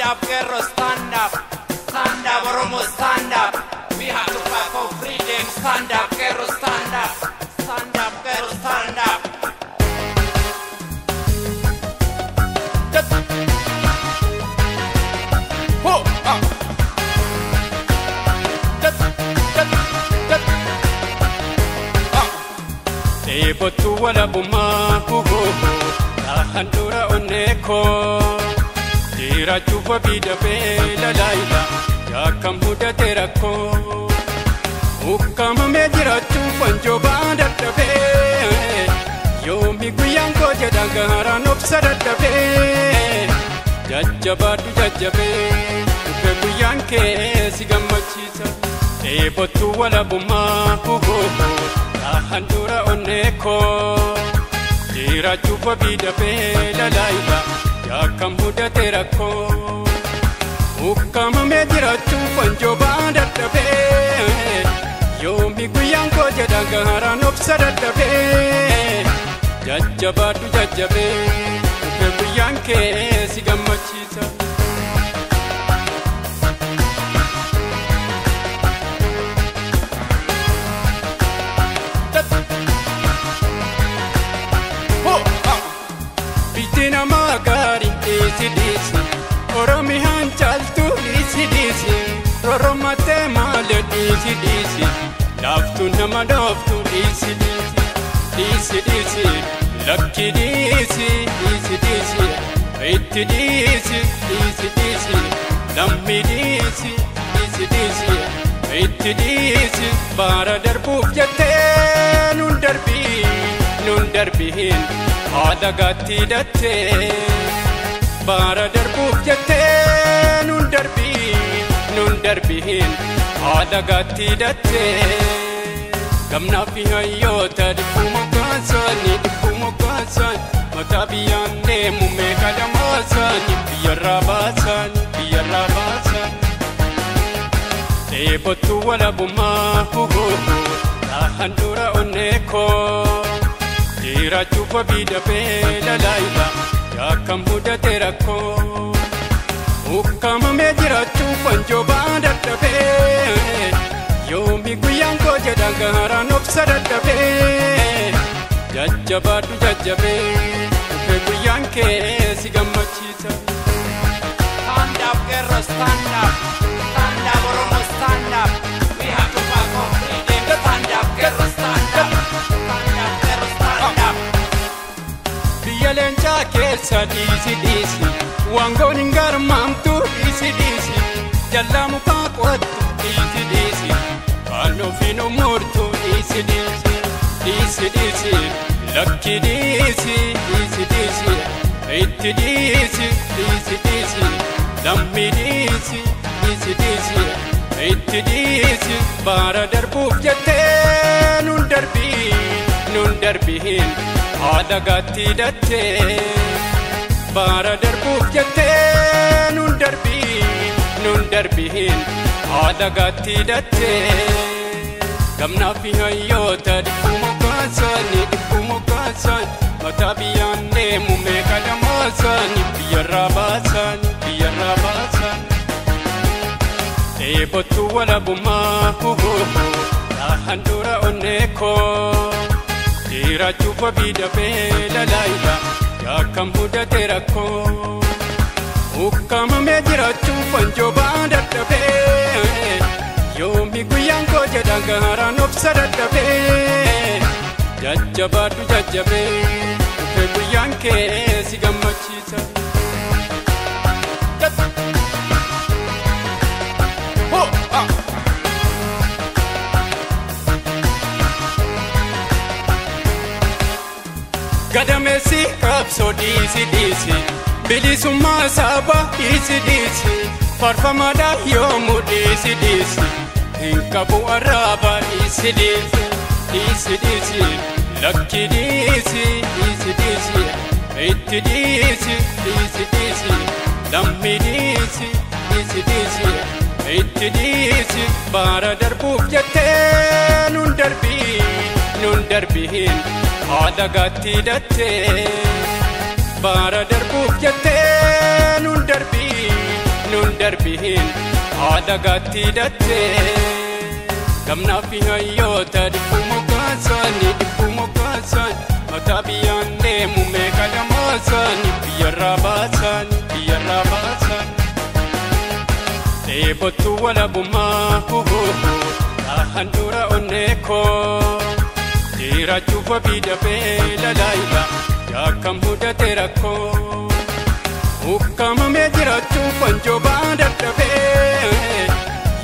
up, Qeerroo, stand up. Stand up, Oromo, stand up. We have to fight for freedom. Stand up, Qeerroo, stand up. Stand up, Qeerroo, stand up. Ebotu wala buma kugo handura oneko Jira chupa bida bela laila ya kamuda terako Ukama me jira chupa njoba databe Yo miguyanko jadangara nopsara dabe Jajjabatu jajjabe Upeguyanke sigamachisa Ebotu wala buma kugo handura oneko Jira chupa bida bela laila ya kamuda terako Ukama me jira chupa njoba databe Yo miguyanko jadangara nopsara dabe Jajjabatu jajjabe Upeguyanke sigamachisa Magari disi disi Oromi hanchaltu disi disi Roromate male disi disi Laftu nama laftu disi disi Disi disi Lucky disi disi disi Itti disi disi disi Lammi disi disi disi Itti disi Bara darbuf jette nun darbihin Ada gatti datte Bara darbuf jette nun darbihin Ada gatti datte Gamna fi hayyota difumo kasan Mata biyanne mume kadamasan Biyarra basan Ebotu wala buma hugo handura oneko Jira chupa bida bela laila ya kamuda terako Ukama me jira chupa njoba databe Yo miguyanko jadangara nopsara dabe Jajjabatu jajjabe Upeguyanke sigamachisa Stand up, Qeerroo, stand up. Stand up, Oromo, stand up. We have to fight for freedom. Stand up, Qeerroo, stand up. Stand up, Qeerroo, stand up. Biyalencha kesa disi disi Wangon ingarmamtu disi disi Jallamu kakwatu disi disi Kano fino murtu disi disi Disi disi Lucky disi disi disi Itti disi disi disi Lammi disi disi disi Itti disi Bara darbuf jette nun darbihin Ada gatti datte Bara darbuf jette nun darbihin Ada gatti datte Gamna fi hayyota difumo kasan Mata biyanne mume kadamasan Biyarra basan Ebotu wala buma hugo handura oneko Jira chupa bida bela laila ya kamuda terako Ukama me jira chupa njoba databe Yo miguyanko jadangara nopsara dabe Jajjabatu jajjabe Upeguyanke sigamachisa Gadamesi kapso disi disi Bilisummaa saba disi disi Farfamada yomu disi disi Hinkabu araba disi disi Disi disi Lucky disi disi disi Itti disi disi disi Lammi disi disi disi Itti disi Bara darbuf jette nun darbihin Ada gatti datte Bara darbuf jette nun darbihin haala gaatti dattee gamnaa fi hayyoota dhibbu moggaasan mataa biyyaan deemu meeqa lamaasan biyyarraa baasan dheebottu walabummaa tahan dura onneekoo jiraachuuf wabii dhabee lalaayila yaakam mudate rakkoo ukkamamee jiraachuuf wanjoobaa dadhabee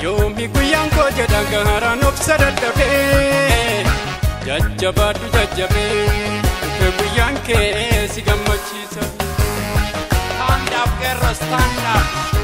yoomi guyyaan koo jedhan gaharaan obsa dadhabee jajjabaadhu jajjabee dhufe guyyaan kee si gammachiisa. Stand up, Qeerroo, stand up.